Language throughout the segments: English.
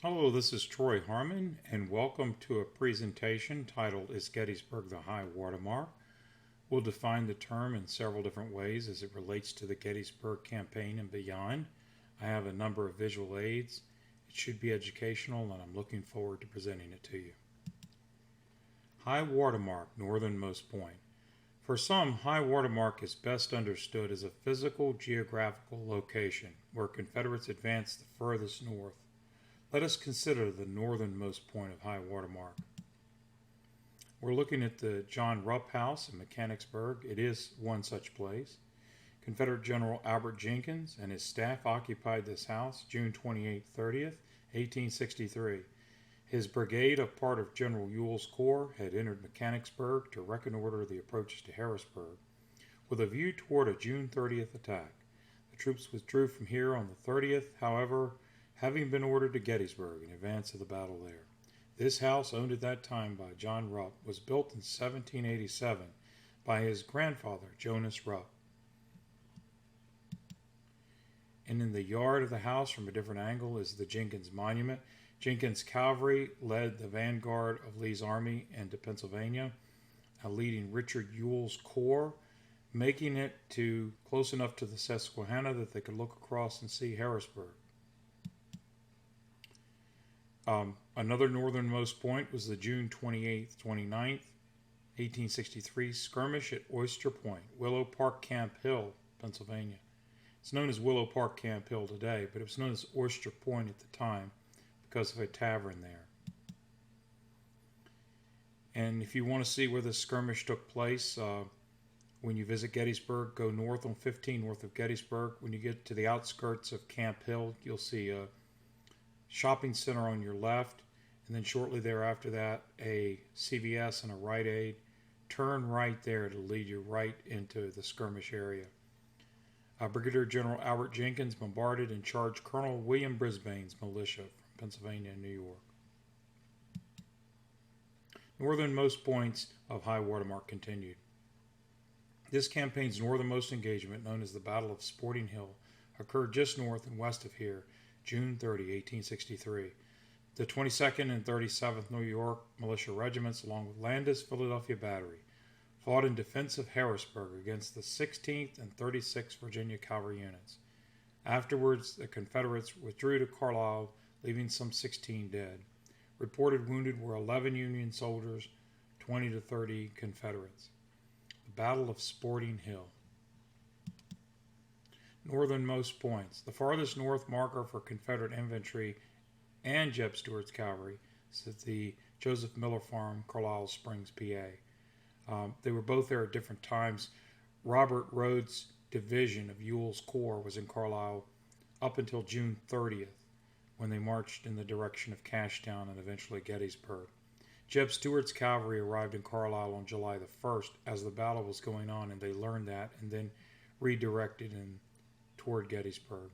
Hello, this is Troy Harman, and welcome to a presentation titled Is Gettysburg the High Watermark? We'll define the term in several different ways as it relates to the Gettysburg campaign and beyond. I have a number of visual aids. It should be educational, and I'm looking forward to presenting it to you. High watermark, northernmost point. For some, high watermark is best understood as a physical geographical location where Confederates advanced the furthest north. Let us consider the northernmost point of high watermark. We're looking at the John Rupp House in Mechanicsburg. It is one such place. Confederate General Albert Jenkins and his staff occupied this house June 28-30, 1863. His brigade, a part of General Ewell's corps, had entered Mechanicsburg to reconnoiter the approaches to Harrisburg, with a view toward a June 30th attack. The troops withdrew from here on the 30th, however, having been ordered to Gettysburg in advance of the battle there. This house, owned at that time by John Rupp, was built in 1787 by his grandfather, Jonas Rupp. And in the yard of the house, from a different angle, is the Jenkins Monument. Jenkins' cavalry led the vanguard of Lee's army into Pennsylvania, leading Richard Ewell's corps, making it to close enough to the Susquehanna that they could look across and see Harrisburg. Another northernmost point was the June 28th, 29th, 1863 skirmish at Oyster Point, Willow Park Camp Hill, Pennsylvania. It's known as Willow Park Camp Hill today, but it was known as Oyster Point at the time because of a tavern there. And if you want to see where the skirmish took place, when you visit Gettysburg, go north on 15 north of Gettysburg. When you get to the outskirts of Camp Hill, you'll see a shopping center on your left, and then shortly thereafter that, a CVS and a Rite Aid. Turn right there to lead you right into the skirmish area. Brigadier General Albert Jenkins bombarded and charged Colonel William Brisbane's militia from Pennsylvania and New York. Northernmost points of high watermark continued. This campaign's northernmost engagement, known as the Battle of Sporting Hill, occurred just north and west of here, June 30, 1863. The 22nd and 37th New York militia regiments, along with Landis Philadelphia Battery, fought in defense of Harrisburg against the 16th and 36th Virginia cavalry units. Afterwards, the Confederates withdrew to Carlisle, leaving some 16 dead. Reported wounded were 11 Union soldiers, 20 to 30 Confederates. The Battle of Sporting Hill. Northernmost points. The farthest north marker for Confederate infantry and Jeb Stuart's cavalry is at the Joseph Miller Farm, Carlisle Springs, PA. They were both there at different times. Robert Rhodes' division of Ewell's corps was in Carlisle up until June 30th, when they marched in the direction of Cashtown and eventually Gettysburg. Jeb Stuart's cavalry arrived in Carlisle on July the 1st as the battle was going on, and they learned that and then redirected toward Gettysburg.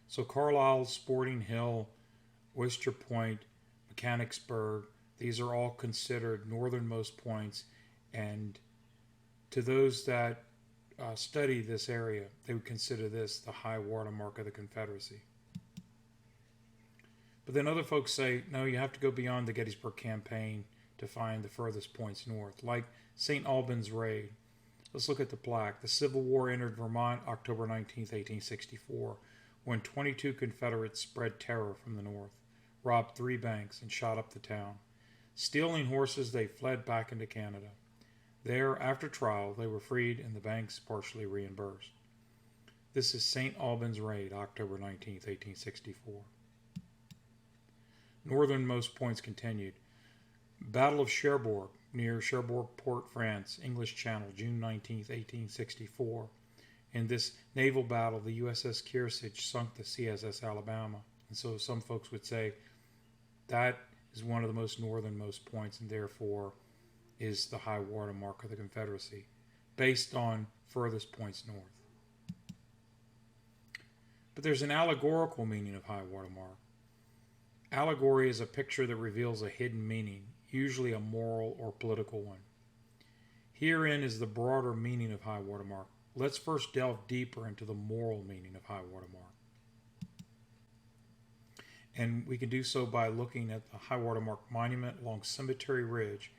So Carlisle, Sporting Hill, Oyster Point, Mechanicsburg, these are all considered northernmost points, and to those that study this area, they would consider this the high watermark of the Confederacy. But then other folks say, no, you have to go beyond the Gettysburg campaign to find the furthest points north, like St. Albans Raid. Let's look at the plaque. The Civil War entered Vermont October 19, 1864, when 22 Confederates spread terror from the north, robbed 3 banks, and shot up the town. Stealing horses, they fled back into Canada. There, after trial, they were freed and the banks partially reimbursed. This is St. Albans Raid, October 19, 1864. Northernmost points continued. Battle of Cherbourg, near Cherbourg Port, France, English Channel, June 19, 1864. In this naval battle, the USS Kearsarge sunk the CSS Alabama. And so some folks would say that is one of the most northernmost points and therefore is the high water mark of the Confederacy, based on furthest points north. But there's an allegorical meaning of high water mark. Allegory is a picture that reveals a hidden meaning, usually a moral or political one. Herein is the broader meaning of high water mark. Let's first delve deeper into the moral meaning of high water mark. And we can do so by looking at the high water mark monument along Cemetery Ridge,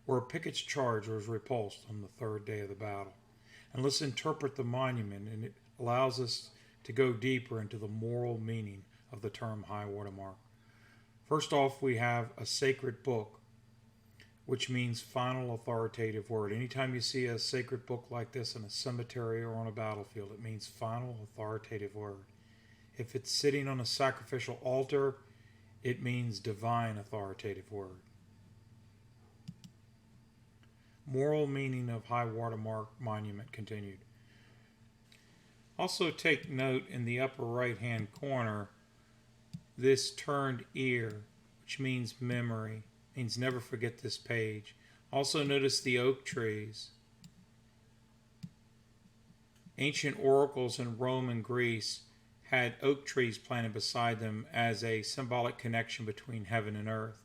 where Pickett's charge was repulsed on the third day of the battle. And let's interpret the monument, and it allows us to go deeper into the moral meaning of the term high water mark. First off, we have a sacred book, which means final authoritative word. Anytime you see a sacred book like this in a cemetery or on a battlefield, it means final authoritative word. If it's sitting on a sacrificial altar, it means divine authoritative word. Moral meaning of high water mark monument continued. Also take note in the upper right hand corner, this turned ear, which means memory, means never forget this page. Also notice the oak trees. Ancient oracles in Rome and Greece had oak trees planted beside them as a symbolic connection between heaven and earth.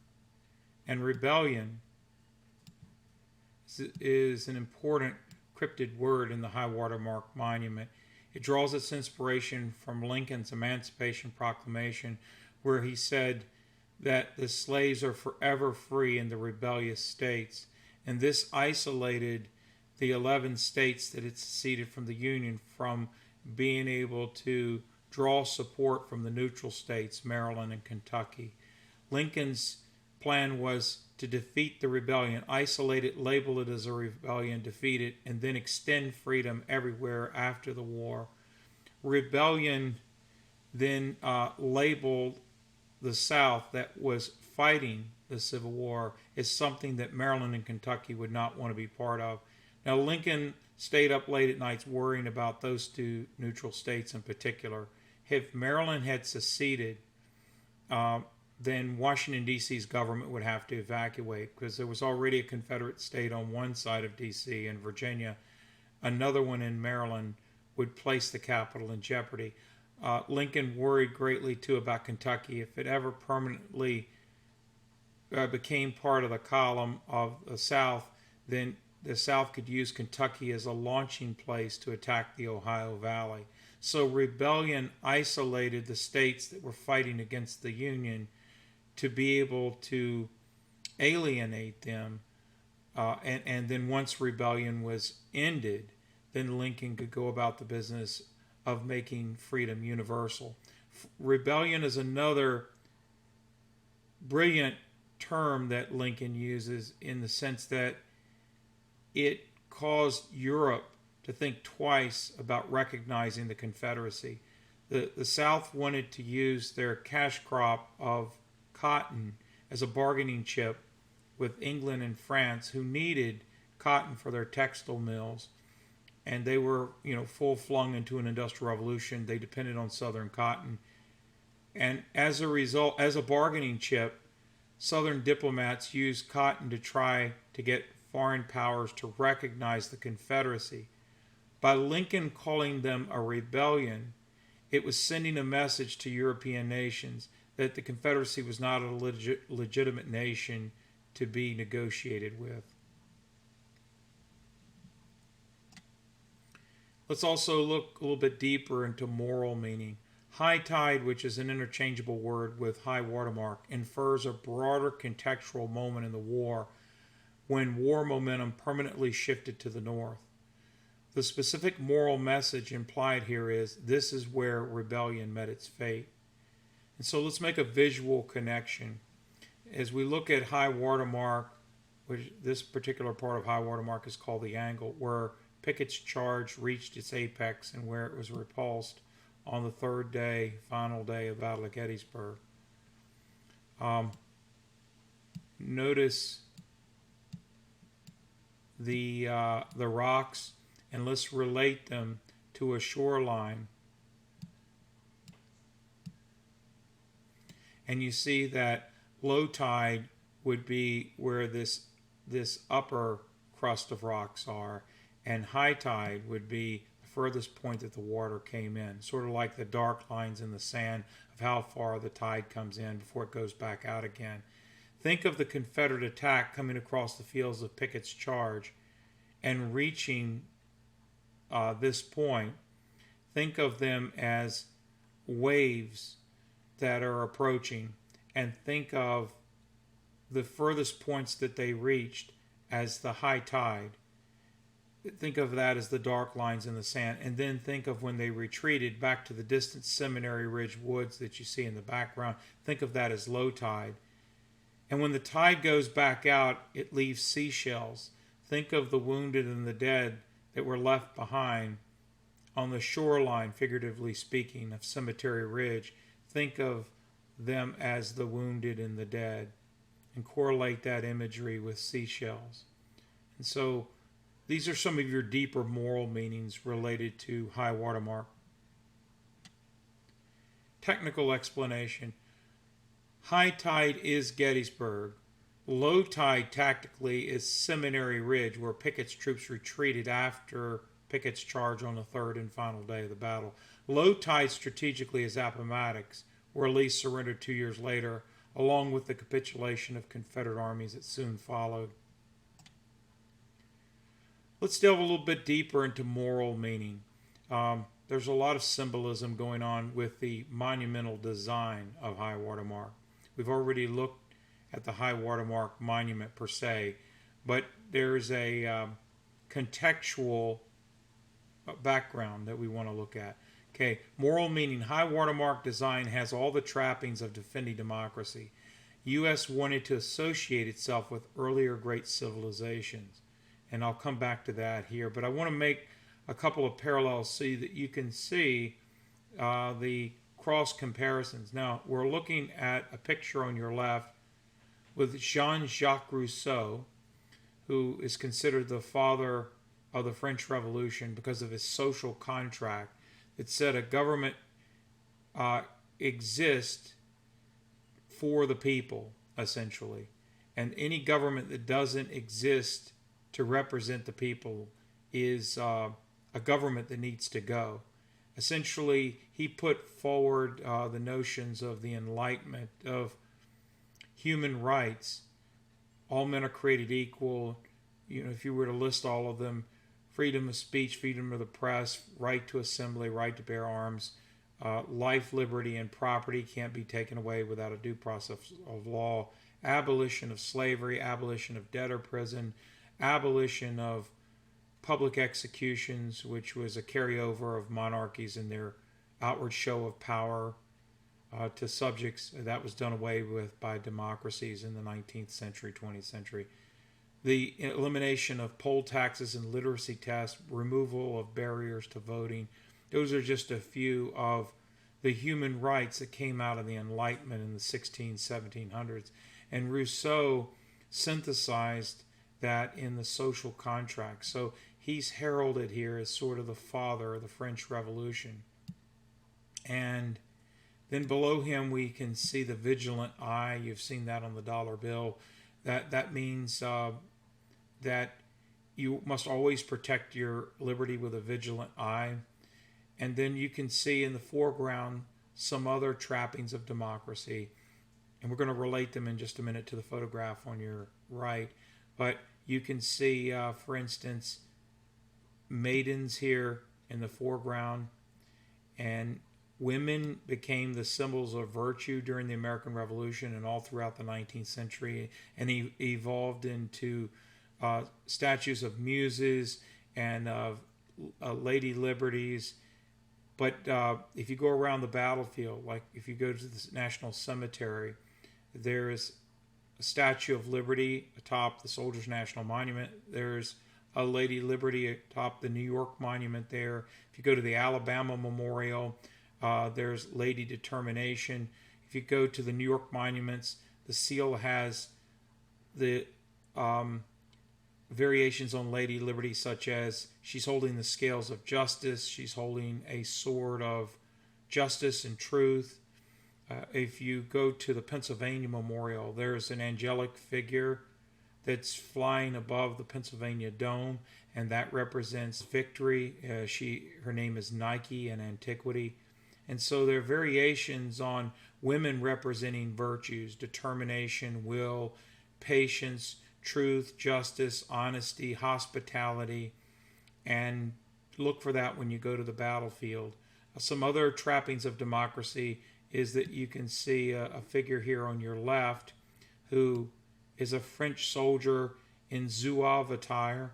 And rebellion is an important cryptid word in the high water mark monument. It draws its inspiration from Lincoln's Emancipation Proclamation, where he said that the slaves are forever free in the rebellious states. And this isolated the 11 states that had seceded from the Union from being able to draw support from the neutral states, Maryland and Kentucky. Lincoln's plan was to defeat the rebellion, isolate it, label it as a rebellion, defeat it, and then extend freedom everywhere after the war. Rebellion then labeled the South that was fighting the Civil War as something that Maryland and Kentucky would not want to be part of. Now, Lincoln stayed up late at nights worrying about those two neutral states in particular. If Maryland had seceded, then Washington, D.C.'s government would have to evacuate because there was already a Confederate state on one side of D.C. and Virginia. Another one in Maryland would place the capital in jeopardy. Lincoln worried greatly, too, about Kentucky. If it ever permanently became part of the column of the South, then the South could use Kentucky as a launching place to attack the Ohio Valley. So rebellion isolated the states that were fighting against the Union to be able to alienate them. And then once rebellion was ended, then Lincoln could go about the business of making freedom universal. Rebellion is another brilliant term that Lincoln uses in the sense that it caused Europe to think twice about recognizing the Confederacy. The South wanted to use their cash crop of cotton as a bargaining chip with England and France, who needed cotton for their textile mills. And they were, full flung into an industrial revolution. They depended on Southern cotton. And as a result, as a bargaining chip, Southern diplomats used cotton to try to get foreign powers to recognize the Confederacy. By Lincoln calling them a rebellion, it was sending a message to European nations that the Confederacy was not a legitimate nation to be negotiated with. Let's also look a little bit deeper into moral meaning. High tide, which is an interchangeable word with high watermark, infers a broader contextual moment in the war when war momentum permanently shifted to the north. The specific moral message implied here is this is where rebellion met its fate. And so let's make a visual connection. As we look at high watermark, which this particular part of high watermark is called the angle, where Pickett's charge reached its apex and where it was repulsed on the third day, final day of the Battle of Gettysburg. Notice the rocks, and let's relate them to a shoreline. And you see that low tide would be where this upper crust of rocks are, and high tide would be the furthest point that the water came in, sort of like the dark lines in the sand of how far the tide comes in before it goes back out again. Think of the Confederate attack coming across the fields of Pickett's charge and reaching this point. Think of them as waves that are approaching, and think of the furthest points that they reached as the high tide. Think of that as the dark lines in the sand, and then think of when they retreated back to the distant Seminary Ridge woods that you see in the background. Think of that as low tide. And when the tide goes back out, it leaves seashells. Think of the wounded and the dead that were left behind on the shoreline, figuratively speaking, of Cemetery Ridge. Think of them as the wounded and the dead, and correlate that imagery with seashells. And so these are some of your deeper moral meanings related to high water mark. Technical explanation. High tide is Gettysburg. Low tide tactically is Seminary Ridge, where Pickett's troops retreated after Pickett's charge on the third and final day of the battle. Low tide strategically is Appomattox, where Lee surrendered 2 years later, along with the capitulation of Confederate armies that soon followed. Let's delve a little bit deeper into moral meaning. There's a lot of symbolism going on with the monumental design of high water mark. We've already looked at the high water mark monument per se, but there's a contextual background that we want to look at. Okay, moral meaning. High water mark design has all the trappings of defending democracy. U.S. wanted to associate itself with earlier great civilizations, and I'll come back to that here, but I want to make a couple of parallels so that you can see the cross comparisons. Now, we're looking at a picture on your left with Jean-Jacques Rousseau, who is considered the father of the French Revolution because of his social contract that said a government exists for the people, essentially. And any government that doesn't exist to represent the people is a government that needs to go. Essentially, he put forward the notions of the Enlightenment, of human rights. All men are created equal. You know, if you were to list all of them: freedom of speech, freedom of the press, right to assembly, right to bear arms, life, liberty, and property can't be taken away without a due process of law, abolition of slavery, abolition of debtor prison, abolition of public executions, which was a carryover of monarchies and their outward show of power to subjects. That was done away with by democracies in the 19th century, 20th century. The elimination of poll taxes and literacy tests, removal of barriers to voting. Those are just a few of the human rights that came out of the Enlightenment in the 1700s. And Rousseau synthesized that in the social contract. So he's heralded here as sort of the father of the French Revolution. And then below him we can see the vigilant eye. You've seen that on the dollar bill. That means that you must always protect your liberty with a vigilant eye. And then you can see in the foreground some other trappings of democracy. And we're going to relate them in just a minute to the photograph on your right. But you can see, for instance, maidens here in the foreground. And women became the symbols of virtue during the American Revolution and all throughout the 19th century, and evolved into statues of muses and of lady liberties. But if you go around the battlefield, like if you go to the National Cemetery, there is a Statue of Liberty atop the Soldiers' National Monument. There's a Lady Liberty atop the New York Monument there. If you go to the Alabama Memorial, there's Lady Determination. If you go to the New York monuments, the seal has the variations on Lady Liberty, such as she's holding the scales of justice, she's holding a sword of justice and truth. If you go to the Pennsylvania Memorial, there's an angelic figure that's flying above the Pennsylvania Dome, and that represents victory. Her name is Nike in antiquity. And so there are variations on women representing virtues: determination, will, patience, truth, justice, honesty, hospitality, and look for that when you go to the battlefield. Some other trappings of democracy is that you can see a figure here on your left who is a French soldier in Zouave attire.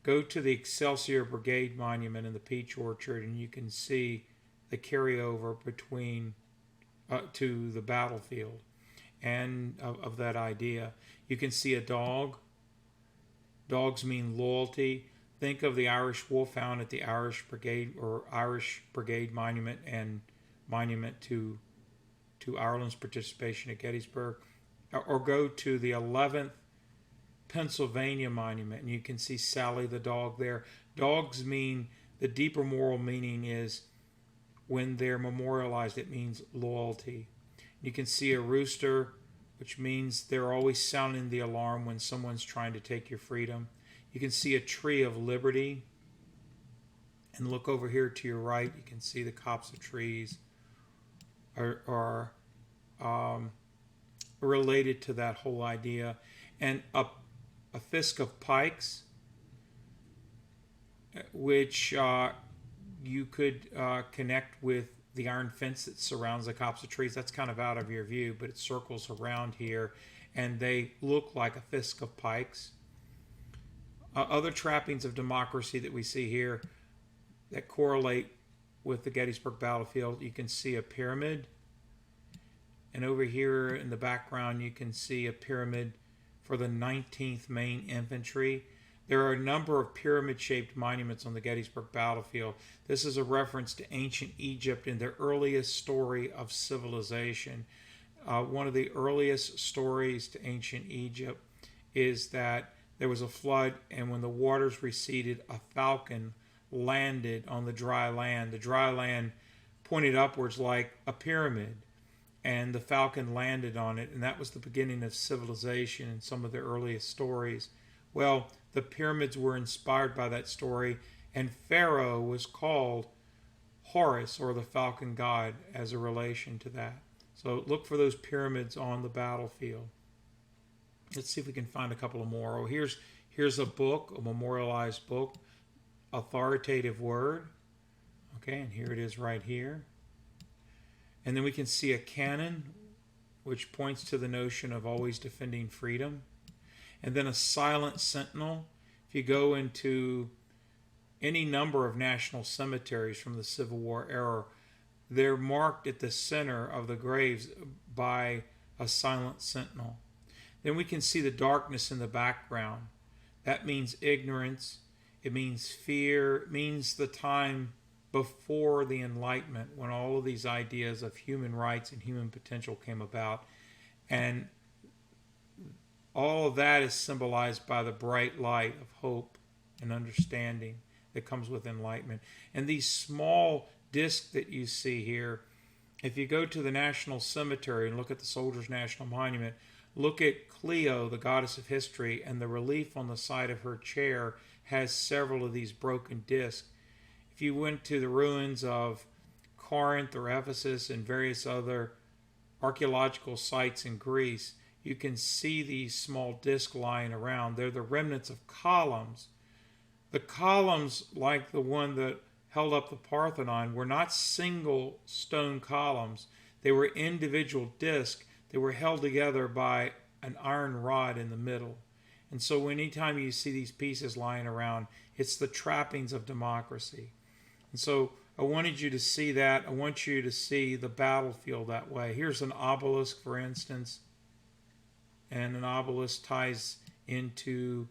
Go to the Excelsior Brigade Monument in the Peach Orchard and you can see the carryover between to the battlefield and of that idea. You can see a dog. Dogs mean loyalty. Think of the Irish Wolfhound at the Irish Brigade or Irish Brigade Monument and monument to Ireland's participation at Gettysburg. Or go to the 11th Pennsylvania Monument and you can see Sally the dog there. Dogs mean, the deeper moral meaning is when they're memorialized, it means loyalty. You can see a rooster, which means they're always sounding the alarm when someone's trying to take your freedom. You can see a tree of liberty. And look over here to your right, you can see the copse of trees are related to that whole idea. And a fisk of pikes, which you could connect with the iron fence that surrounds the copse of trees. That's kind of out of your view, but it circles around here, and they look like a fisk of pikes. Other trappings of democracy that we see here that correlate with the Gettysburg battlefield, you can see a pyramid. And over here in the background, you can see a pyramid for the 19th Maine Infantry. There are a number of pyramid-shaped monuments on the Gettysburg battlefield. This is a reference to ancient Egypt and their earliest story of civilization. One of the earliest stories to ancient Egypt is that there was a flood, and when the waters receded, a falcon landed on the dry land. The dry land pointed upwards like a pyramid, and the falcon landed on it, and that was the beginning of civilization in some of the earliest stories. Well, the pyramids were inspired by that story, and Pharaoh was called Horus, or the falcon god, as a relation to that. So look for those pyramids on the battlefield. Let's see if we can find a couple of more. Oh, here's a book, a memorialized book, Authoritative Word. Okay, and here it is right here. And then we can see a cannon, which points to the notion of always defending freedom. And then a silent sentinel. If you go into any number of national cemeteries from the Civil War era, they're marked at the center of the graves by a silent sentinel. Then we can see the darkness in the background. That means ignorance. It means fear. It means the time before the Enlightenment, when all of these ideas of human rights and human potential came about. And all of that is symbolized by the bright light of hope and understanding that comes with enlightenment. And these small discs that you see here, if you go to the National Cemetery and look at the Soldiers' National Monument, look at Clio, the goddess of history, and the relief on the side of her chair has several of these broken discs. If you went to the ruins of Corinth or Ephesus and various other archaeological sites in Greece, you can see these small discs lying around. They're the remnants of columns. The columns, like the one that held up the Parthenon, were not single stone columns. They were individual discs that were held together by an iron rod in the middle. And so anytime you see these pieces lying around, it's the trappings of democracy. And so I wanted you to see that. I want you to see the battlefield that way. Here's an obelisk, for instance. And an obelisk ties into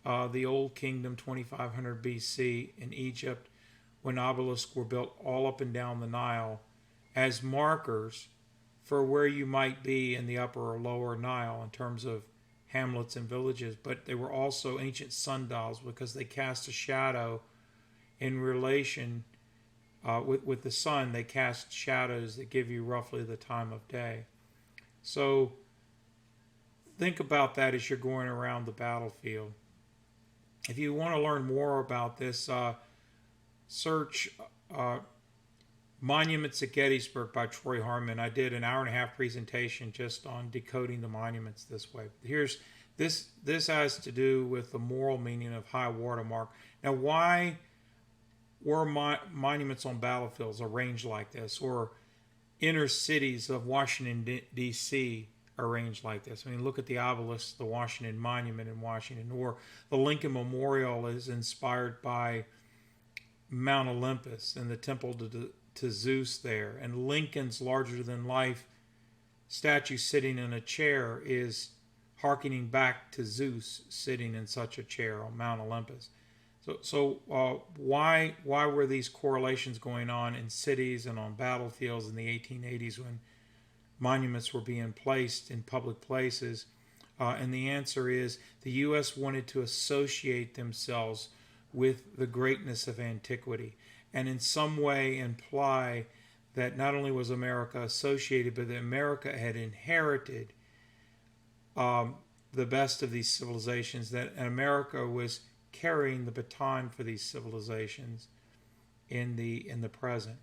the Old Kingdom, 2500 BC in Egypt, when obelisks were built all up and down the Nile as markers for where you might be in the upper or lower Nile in terms of hamlets and villages. But they were also ancient sundials because they cast a shadow in relation with the sun. They cast shadows that give you roughly the time of day. So think about that as you're going around the battlefield. If you want to learn more about this, search Monuments at Gettysburg by Troy Harman. I did an hour-and-a-half presentation just on decoding the monuments this way. Here's this has to do with the moral meaning of high watermark. Now, why were monuments on battlefields arranged like this? Or inner cities of Washington, D.C. arranged like this. I mean, look at the obelisk, the Washington Monument in Washington, or the Lincoln Memorial is inspired by Mount Olympus and the temple to Zeus there. And Lincoln's larger-than-life statue sitting in a chair is hearkening back to Zeus sitting in such a chair on Mount Olympus. So why were these correlations going on in cities and on battlefields in the 1880s when monuments were being placed in public places? And the answer is the U.S. wanted to associate themselves with the greatness of antiquity and in some way imply that not only was America associated, but that America had inherited the best of these civilizations, that America was carrying the baton for these civilizations in the present.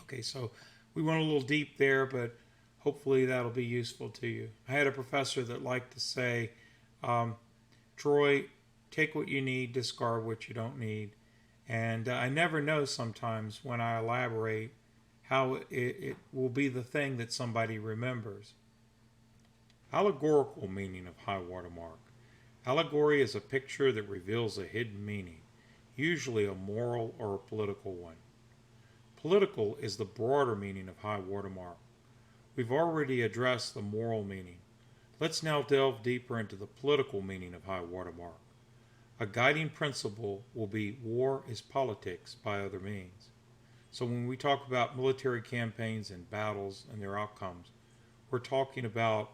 Okay, so we went a little deep there, but hopefully that'll be useful to you. I had a professor that liked to say, Troy, take what you need, discard what you don't need. And I never know sometimes when I elaborate how it will be the thing that somebody remembers. Allegorical meaning of high water mark. Allegory is a picture that reveals a hidden meaning, usually a moral or a political one. Political is the broader meaning of high water mark. We've already addressed the moral meaning. Let's now delve deeper into the political meaning of high water mark. A guiding principle will be war is politics by other means. So when we talk about military campaigns and battles and their outcomes, we're talking about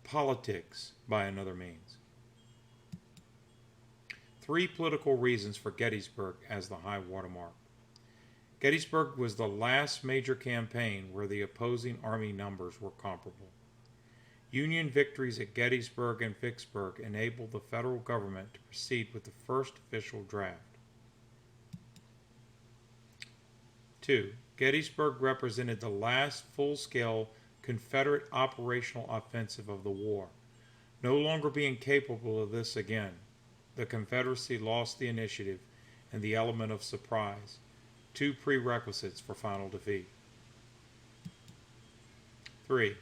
politics by another means. 3 political reasons for Gettysburg as the high water mark. Gettysburg was the last major campaign where the opposing army numbers were comparable. Union victories at Gettysburg and Vicksburg enabled the federal government to proceed with the first official draft. 2. Gettysburg represented the last full-scale Confederate operational offensive of the war. No longer being capable of this again, the Confederacy lost the initiative and the element of surprise, 2 prerequisites for final defeat. 3.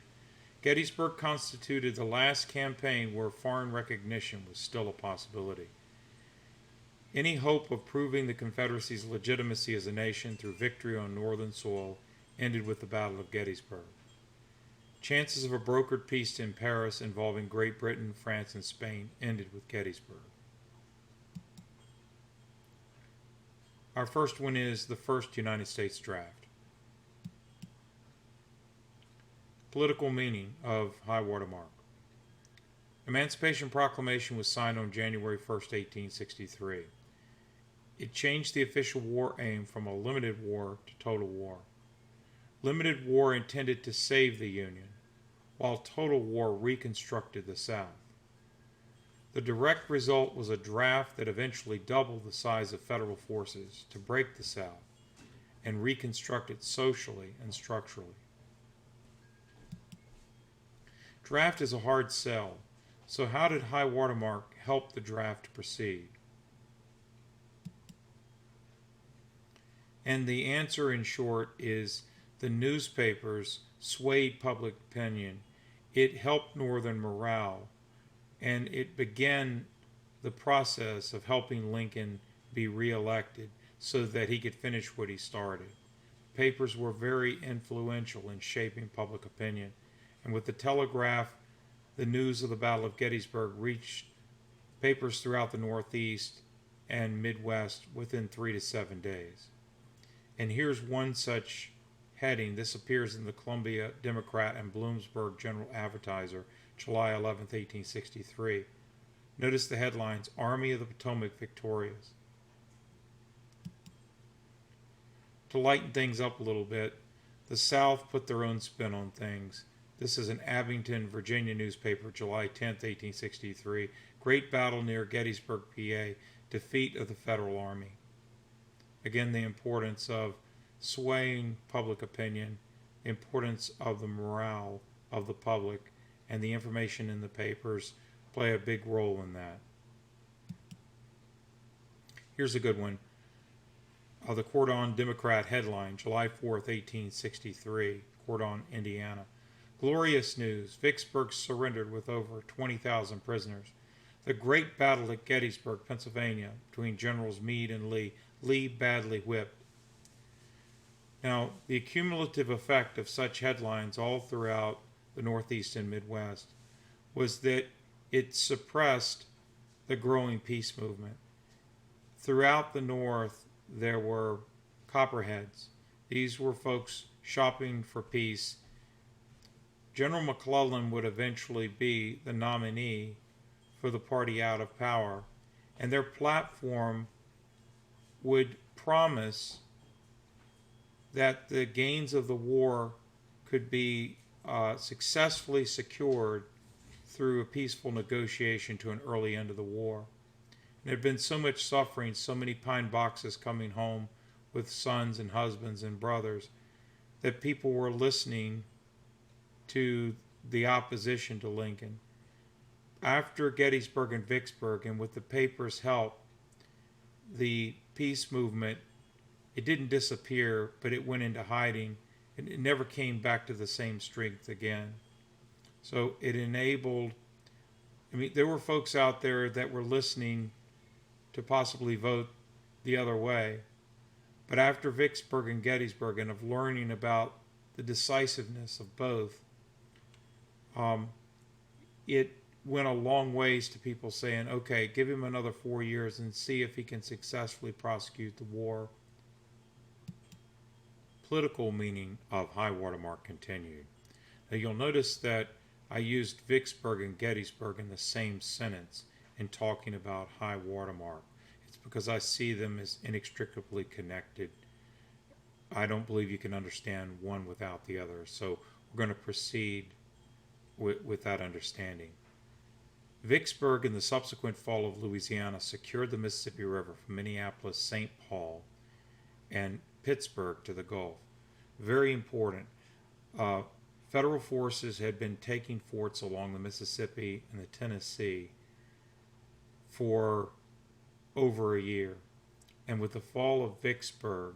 Gettysburg constituted the last campaign where foreign recognition was still a possibility. Any hope of proving the Confederacy's legitimacy as a nation through victory on northern soil ended with the Battle of Gettysburg. Chances of a brokered peace in Paris involving Great Britain, France, and Spain ended with Gettysburg. Our first one is the first United States draft. Political meaning of high water mark. Emancipation Proclamation was signed on January 1st, 1863. It changed the official war aim from a limited war to total war. Limited war intended to save the Union, while total war reconstructed the South. The direct result was a draft that eventually doubled the size of federal forces to break the South and reconstruct it socially and structurally. Draft is a hard sell, so how did high water mark help the draft proceed? And the answer in short is the newspapers swayed public opinion. It helped Northern morale, and it began the process of helping Lincoln be reelected so that he could finish what he started. Papers were very influential in shaping public opinion, and with the telegraph, the news of the Battle of Gettysburg reached papers throughout the Northeast and Midwest within 3 to 7 days. And here's one such heading. This appears in the Columbia Democrat and Bloomsburg General Advertiser, July 11, 1863. Notice the headlines, Army of the Potomac Victorious. To lighten things up a little bit, the South put their own spin on things. This is an Abington, Virginia newspaper, July 10, 1863. Great battle near Gettysburg, PA. Defeat of the Federal Army. Again, the importance of swaying public opinion, importance of the morale of the public, and the information in the papers play a big role in that. Here's a good one. The Cordon Democrat headline, July 4th, 1863, Cordon, Indiana. Glorious news. Vicksburg surrendered with over 20,000 prisoners. The great battle at Gettysburg, Pennsylvania, between Generals Meade and Lee. Lee badly whipped. Now, the cumulative effect of such headlines all throughout the Northeast and Midwest was that it suppressed the growing peace movement. Throughout the North, there were copperheads. These were folks shopping for peace. General McClellan would eventually be the nominee for the party out of power, and their platform would promise that the gains of the war could be successfully secured through a peaceful negotiation to an early end of the war. There had been so much suffering, so many pine boxes coming home with sons and husbands and brothers, that people were listening to the opposition to Lincoln. After Gettysburg and Vicksburg, and with the paper's help, the peace movement, it didn't disappear, but it went into hiding, and it never came back to the same strength again. So it enabled, there were folks out there that were listening to possibly vote the other way. But after Vicksburg and Gettysburg, and of learning about the decisiveness of both, it went a long ways to people saying, okay, give him another 4 years and see if he can successfully prosecute the war. Political meaning of high watermark continued. Now you'll notice that I used Vicksburg and Gettysburg in the same sentence in talking about high watermark. It's because I see them as inextricably connected. I don't believe you can understand one without the other. So we're going to proceed with that understanding. Vicksburg and the subsequent fall of Louisiana secured the Mississippi River from Minneapolis, St. Paul, and Pittsburgh to the Gulf. Very important. Federal forces had been taking forts along the Mississippi and the Tennessee for over a year. And with the fall of Vicksburg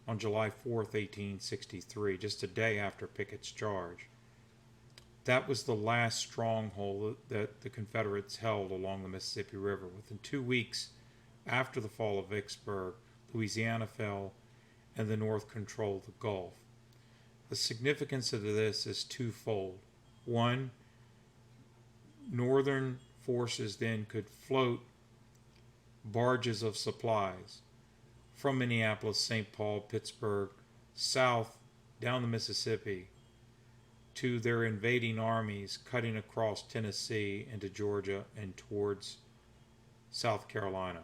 on July 4th, 1863, just a day after Pickett's charge, that was the last stronghold that the Confederates held along the Mississippi River. Within 2 weeks after the fall of Vicksburg, Louisiana fell and the North controlled the Gulf. The significance of this is twofold. One, Northern forces then could float barges of supplies from Minneapolis, St. Paul, Pittsburgh, south down the Mississippi to their invading armies cutting across Tennessee into Georgia and towards South Carolina.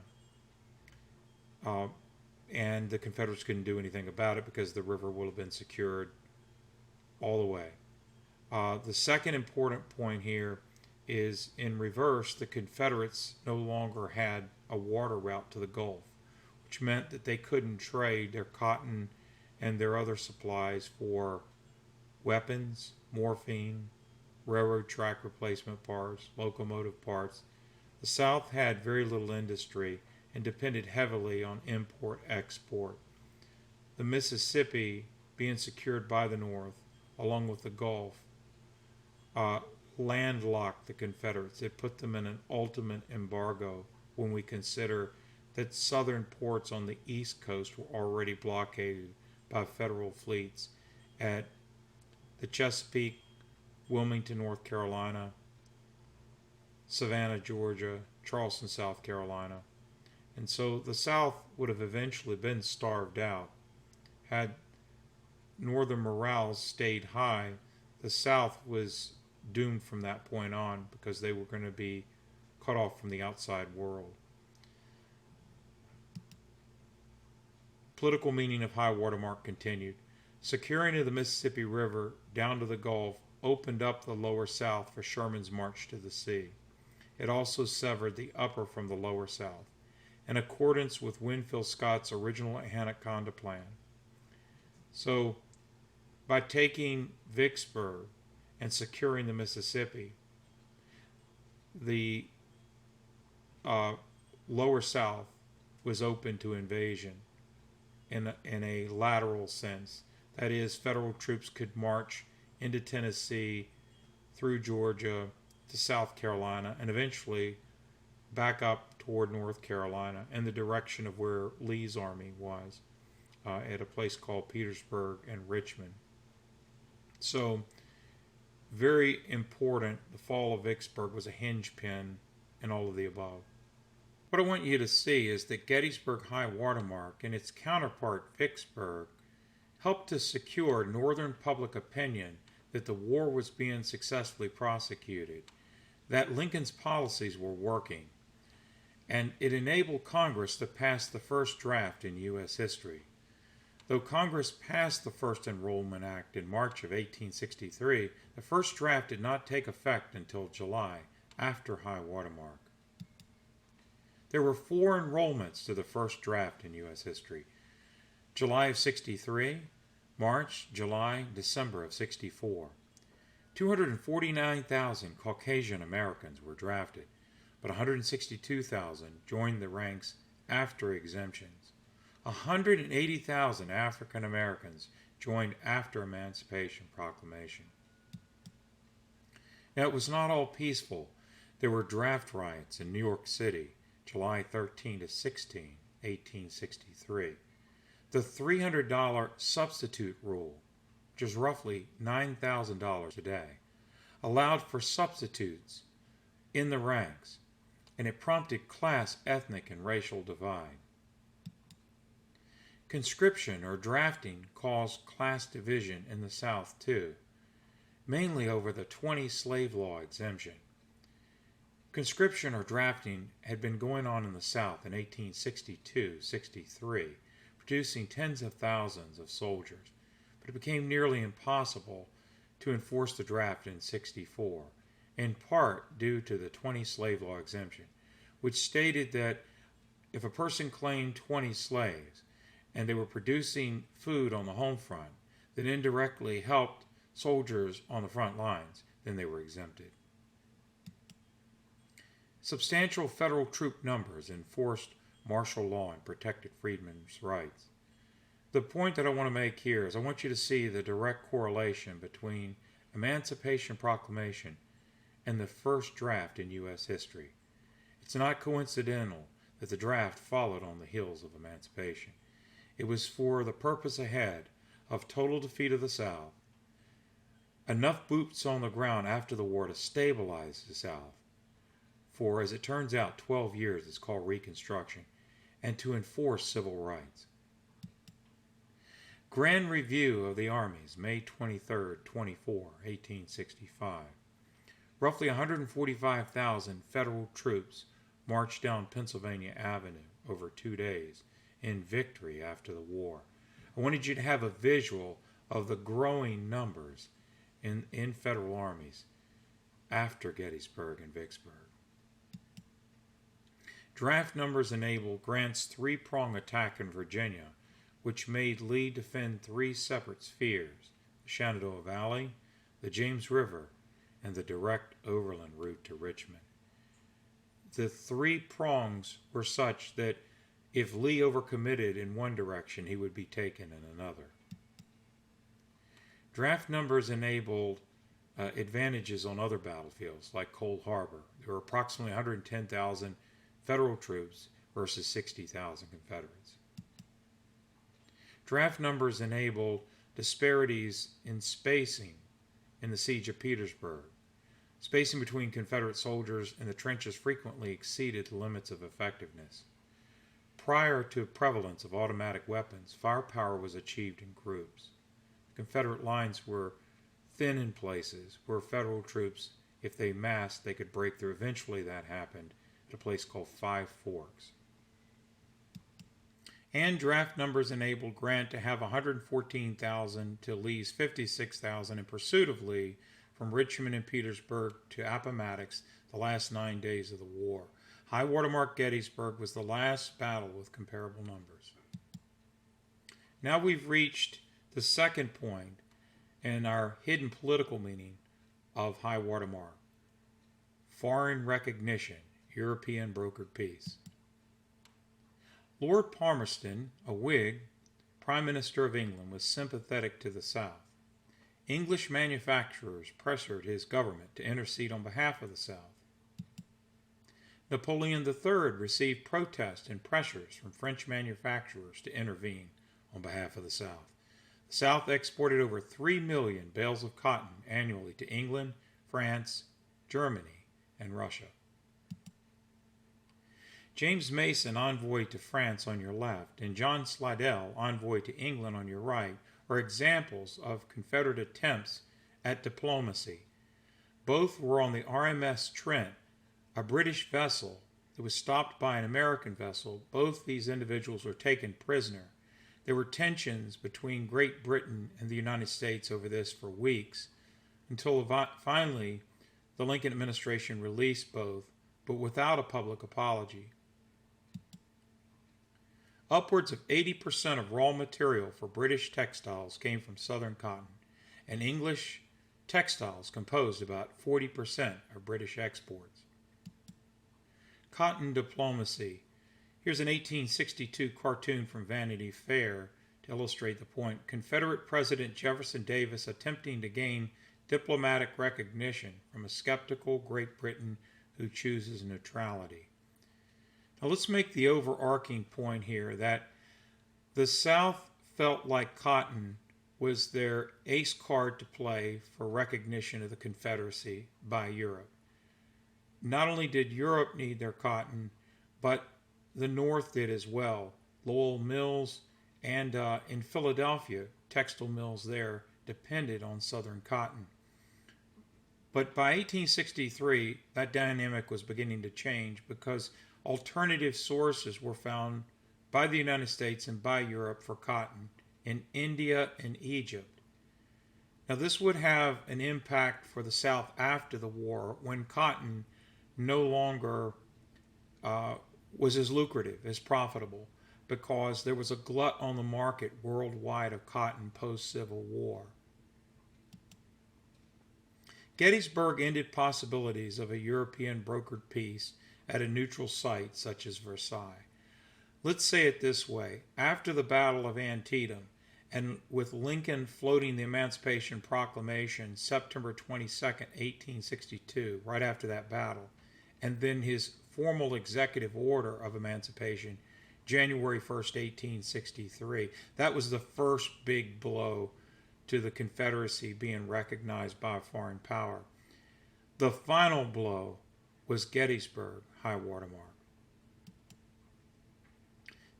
And the Confederates couldn't do anything about it because the river would have been secured all the way. The second important point here is, in reverse, the Confederates no longer had a water route to the Gulf, which meant that they couldn't trade their cotton and their other supplies for weapons, morphine, railroad track replacement parts, locomotive parts. The South had very little industry and depended heavily on import-export. The Mississippi, being secured by the North, along with the Gulf, landlocked the Confederates. It put them in an ultimate embargo when we consider that southern ports on the East Coast were already blockaded by federal fleets at the Chesapeake, Wilmington, North Carolina, Savannah, Georgia, Charleston, South Carolina. And so the South would have eventually been starved out. Had Northern morale stayed high, the South was doomed from that point on because they were going to be cut off from the outside world. Political meaning of high watermark continued. Securing of the Mississippi River down to the Gulf opened up the lower South for Sherman's march to the sea. It also severed the upper from the lower South, in accordance with Winfield Scott's original Anaconda Plan. So, by taking Vicksburg and securing the Mississippi, the lower South was open to invasion. in a lateral sense. That is, federal troops could march into Tennessee, through Georgia, to South Carolina, and eventually back up toward North Carolina in the direction of where Lee's army was, at a place called Petersburg and Richmond. So, very important, the fall of Vicksburg was a hinge pin in all of the above. What I want you to see is that Gettysburg high watermark and its counterpart Vicksburg helped to secure Northern public opinion that the war was being successfully prosecuted, that Lincoln's policies were working, and it enabled Congress to pass the first draft in U.S. history. Though Congress passed the First Enrollment Act in March of 1863, the first draft did not take effect until July, after high watermark. There were 4 enrollments to the first draft in U.S. history: July of 63, March, July, December of 64. 249,000 Caucasian Americans were drafted, but 162,000 joined the ranks after exemptions. 180,000 African Americans joined after Emancipation Proclamation. Now, it was not all peaceful. There were draft riots in New York City, July 13 to 16, 1863. The $300 substitute rule, which is roughly $9,000 today, allowed for substitutes in the ranks, and it prompted class, ethnic, and racial divide. Conscription or drafting caused class division in the South too, mainly over the 20 slave law exemption. Conscription or drafting had been going on in the South in 1862-63, producing tens of thousands of soldiers, but it became nearly impossible to enforce the draft in 64, in part due to the 20 slave law exemption, which stated that if a person claimed 20 slaves and they were producing food on the home front that indirectly helped soldiers on the front lines, then they were exempted. Substantial federal troop numbers enforced martial law and protected freedmen's rights. The point that I want to make here is I want you to see the direct correlation between Emancipation Proclamation and the first draft in U.S. history. It's not coincidental that the draft followed on the heels of emancipation. It was for the purpose ahead of total defeat of the South, enough boots on the ground after the war to stabilize the South for, as it turns out, 12 years, it's called Reconstruction, and to enforce civil rights. Grand Review of the Armies, May 23, 24, 1865. Roughly 145,000 federal troops marched down Pennsylvania Avenue over 2 days in victory after the war. I wanted you to have a visual of the growing numbers in federal armies after Gettysburg and Vicksburg. Draft numbers enabled Grant's three-pronged attack in Virginia, which made Lee defend 3 separate spheres: the Shenandoah Valley, the James River, and the direct overland route to Richmond. The 3 prongs were such that if Lee overcommitted in one direction, he would be taken in another. Draft numbers enabled advantages on other battlefields, like Cold Harbor. There were approximately 110,000 federal troops versus 60,000 Confederates. Draft numbers enabled disparities in spacing in the siege of Petersburg. Spacing between Confederate soldiers in the trenches frequently exceeded the limits of effectiveness. Prior to the prevalence of automatic weapons, firepower was achieved in groups. Confederate lines were thin in places where Federal troops, if they massed, they could break through. Eventually that happened at a place called Five Forks. And draft numbers enabled Grant to have 114,000 to Lee's 56,000 in pursuit of Lee from Richmond and Petersburg to Appomattox the last 9 days of the war. High watermark Gettysburg was the last battle with comparable numbers. Now we've reached the second point in our hidden political meaning of high watermark: foreign recognition, European brokered peace. Lord Palmerston, a Whig, Prime Minister of England, was sympathetic to the South. English manufacturers pressured his government to intercede on behalf of the South. Napoleon III received protests and pressures from French manufacturers to intervene on behalf of the South. The South exported over 3 million bales of cotton annually to England, France, Germany, and Russia. James Mason, envoy to France on your left, and John Slidell, envoy to England on your right, are examples of Confederate attempts at diplomacy. Both were on the RMS Trent, a British vessel that was stopped by an American vessel. Both these individuals were taken prisoner. There were tensions between Great Britain and the United States over this for weeks, until finally the Lincoln administration released both, but without a public apology. Upwards of 80% of raw material for British textiles came from southern cotton, and English textiles composed about 40% of British exports. Cotton diplomacy. Here's an 1862 cartoon from Vanity Fair to illustrate the point. Confederate President Jefferson Davis attempting to gain diplomatic recognition from a skeptical Great Britain who chooses neutrality. Now let's make the overarching point here that the South felt like cotton was their ace card to play for recognition of the Confederacy by Europe. Not only did Europe need their cotton, but the North did as well. Lowell Mills and in Philadelphia, textile mills there depended on Southern cotton. But by 1863, that dynamic was beginning to change because alternative sources were found by the United States and by Europe for cotton in India and Egypt. Now this would have an impact for the South after the war when cotton no longer was as lucrative, as profitable, because there was a glut on the market worldwide of cotton post-Civil War. Gettysburg ended possibilities of a European brokered peace at a neutral site such as Versailles. Let's say it this way. After the Battle of Antietam, and with Lincoln floating the Emancipation Proclamation September 22, 1862, right after that battle, and then his formal executive order of emancipation, January 1st, 1863, that was the first big blow to the Confederacy being recognized by a foreign power. The final blow was Gettysburg, high water mark.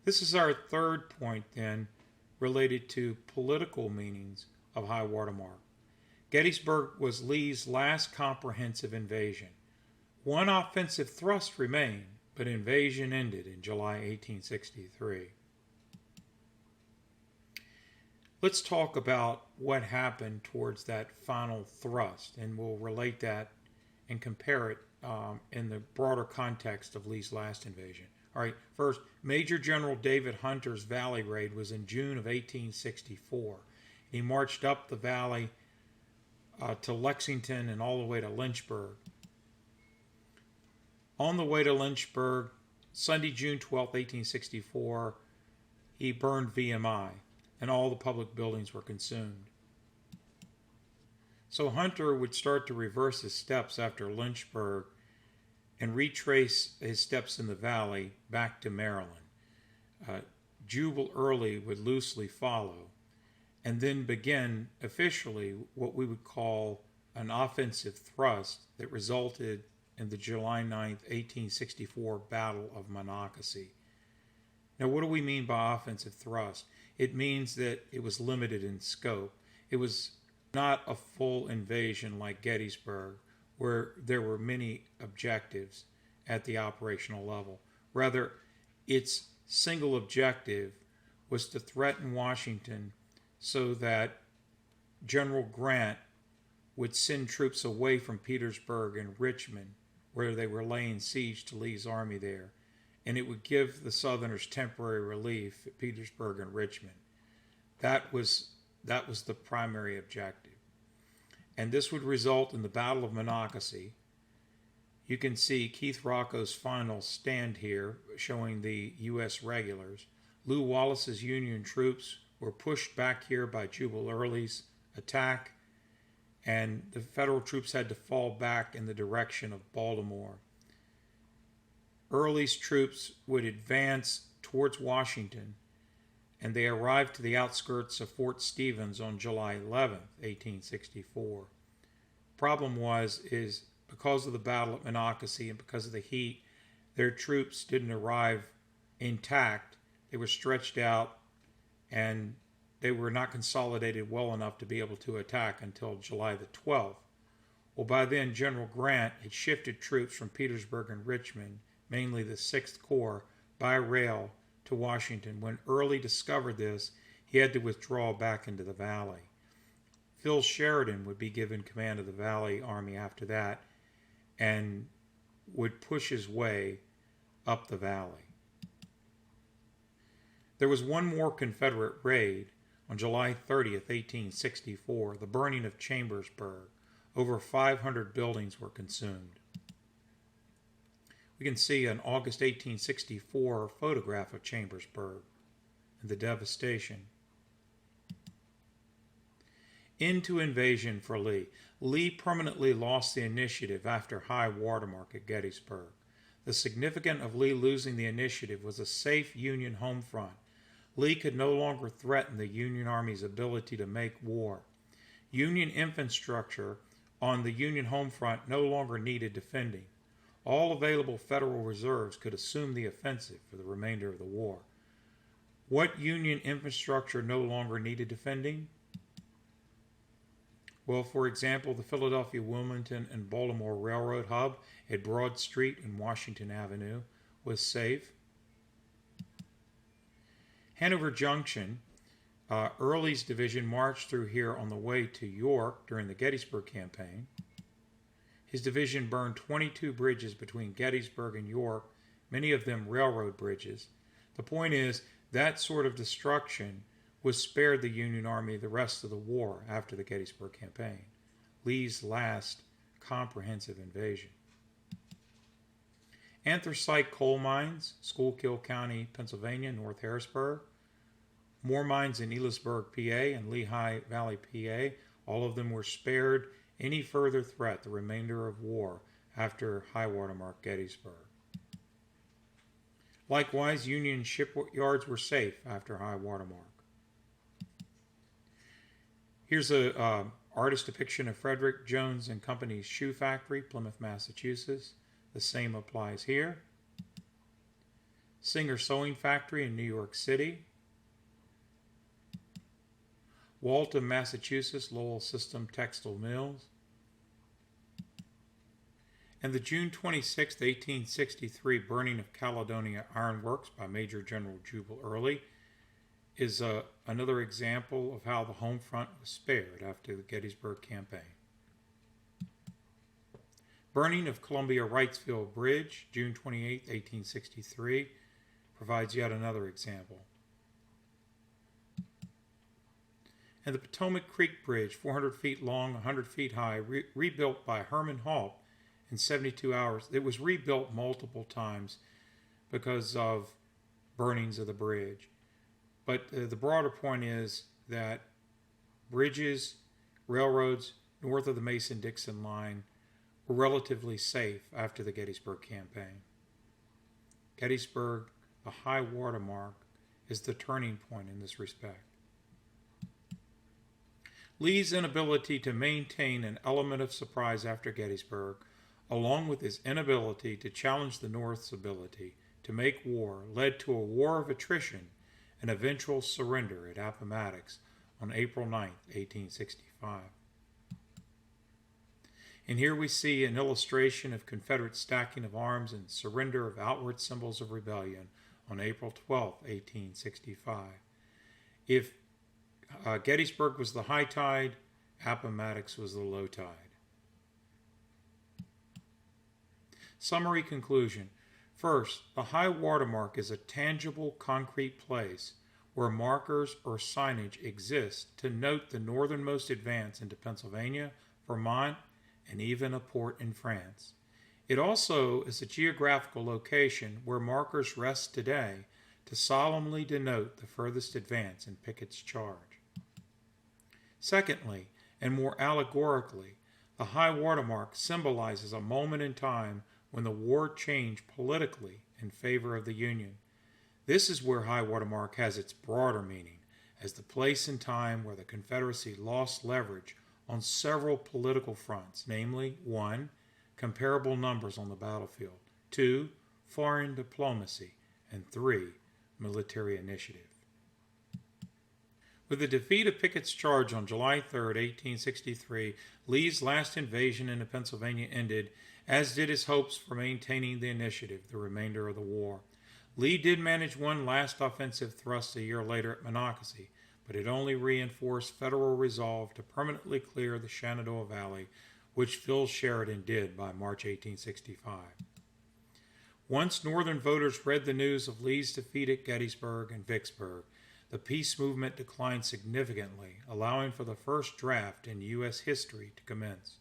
This is our third point then, related to political meanings of high water mark. Gettysburg was Lee's last comprehensive invasion. One offensive thrust remained, but invasion ended in July 1863. Let's talk about what happened towards that final thrust, and we'll relate that and compare it in the broader context of Lee's last invasion. All right, first, Major General David Hunter's Valley Raid was in June of 1864. He marched up the valley to Lexington and all the way to Lynchburg. On the way to Lynchburg, Sunday, June 12, 1864, he burned VMI, and all the public buildings were consumed. So Hunter would start to reverse his steps after Lynchburg and retrace his steps in the valley back to Maryland. Jubal Early would loosely follow, and then begin officially what we would call an offensive thrust that resulted in the July 9th, 1864 Battle of Monocacy. Now, what do we mean by offensive thrust? It means that it was limited in scope. It was not a full invasion like Gettysburg, where there were many objectives at the operational level. Rather, its single objective was to threaten Washington so that General Grant would send troops away from Petersburg and Richmond, where they were laying siege to Lee's army there, and it would give the Southerners temporary relief at Petersburg and Richmond. That was the primary objective. And this would result in the Battle of Monocacy. You can see Keith Rocco's final stand here, showing the U.S. regulars. Lew Wallace's Union troops were pushed back here by Jubal Early's attack, and the federal troops had to fall back in the direction of Baltimore. Early's troops would advance towards Washington, and they arrived to the outskirts of Fort Stevens on July 11, 1864. Problem is because of the battle at Monocacy and because of the heat, their troops didn't arrive intact. They were stretched out, and they were not consolidated well enough to be able to attack until July the 12th. Well, by then, General Grant had shifted troops from Petersburg and Richmond, mainly the 6th Corps, by rail to Washington. When Early discovered this, he had to withdraw back into the valley. Phil Sheridan would be given command of the Valley Army after that and would push his way up the valley. There was one more Confederate raid on July 30th, 1864, the burning of Chambersburg. Over 500 buildings were consumed. We can see an August 1864 photograph of Chambersburg and the devastation. Into invasion for Lee. Lee permanently lost the initiative after high watermark at Gettysburg. The significance of Lee losing the initiative was a safe Union home front. Lee could no longer threaten the Union Army's ability to make war. Union infrastructure on the Union home front no longer needed defending. All available Federal reserves could assume the offensive for the remainder of the war. What Union infrastructure no longer needed defending? Well, for example, the Philadelphia, Wilmington, and Baltimore Railroad hub at Broad Street and Washington Avenue was safe. Hanover Junction, Early's division marched through here on the way to York during the Gettysburg campaign. His division burned 22 bridges between Gettysburg and York, many of them railroad bridges. The point is, that sort of destruction was spared the Union Army the rest of the war after the Gettysburg campaign, Lee's last comprehensive invasion. Anthracite coal mines, Schuylkill County, Pennsylvania, North Harrisburg. More mines in Ellisburg, PA, and Lehigh Valley, PA. All of them were spared any further threat the remainder of war after high watermark Gettysburg. Likewise, Union shipyards were safe after high watermark. Here's a artist depiction of Frederick Jones and Company's shoe factory, Plymouth, Massachusetts. The same applies here. Singer Sewing Factory in New York City. Waltham, Massachusetts, Lowell System Textile Mills. And the June 26, 1863 burning of Caledonia Iron Works by Major General Jubal Early is another example of how the home front was spared after the Gettysburg campaign. Burning of Columbia-Wrightsville Bridge, June 28, 1863, provides yet another example. And the Potomac Creek Bridge, 400 feet long, 100 feet high, rebuilt by Harman in 72 hours. It was rebuilt multiple times because of burnings of the bridge. But the broader point is that bridges, railroads north of the Mason-Dixon line were relatively safe after the Gettysburg campaign. Gettysburg, a high watermark, is the turning point in this respect. Lee's inability to maintain an element of surprise after Gettysburg, along with his inability to challenge the North's ability to make war, led to a war of attrition and eventual surrender at Appomattox on April 9, 1865. And here we see an illustration of Confederate stacking of arms and surrender of outward symbols of rebellion on April 12, 1865. If Gettysburg was the high tide, Appomattox was the low tide. Summary conclusion. First, the high watermark is a tangible, concrete place where markers or signage exist to note the northernmost advance into Pennsylvania, Vermont, and even a port in France. It also is a geographical location where markers rest today to solemnly denote the furthest advance in Pickett's charge. Secondly, and more allegorically, the high water mark symbolizes a moment in time when the war changed politically in favor of the Union. This is where high water mark has its broader meaning, as the place and time where the Confederacy lost leverage on several political fronts, namely 1. Comparable numbers on the battlefield, 2. Foreign diplomacy, and 3. Military initiative. With the defeat of Pickett's charge on July 3, 1863, Lee's last invasion into Pennsylvania ended, as did his hopes for maintaining the initiative the remainder of the war. Lee did manage one last offensive thrust a year later at Monocacy, but it only reinforced Federal resolve to permanently clear the Shenandoah Valley, which Phil Sheridan did by March 1865. Once Northern voters read the news of Lee's defeat at Gettysburg and Vicksburg, the peace movement declined significantly, allowing for the first draft in U.S. history to commence.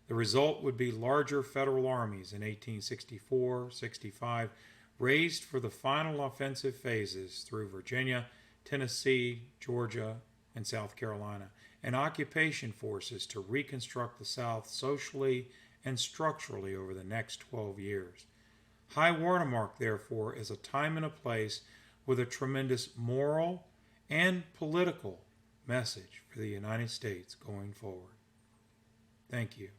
The result would be larger Federal armies in 1864-65, raised for the final offensive phases through Virginia, Tennessee, Georgia, and South Carolina, and occupation forces to reconstruct the South socially and structurally over the next 12 years. High watermark, therefore, is a time and a place with a tremendous moral and political message for the United States going forward. Thank you.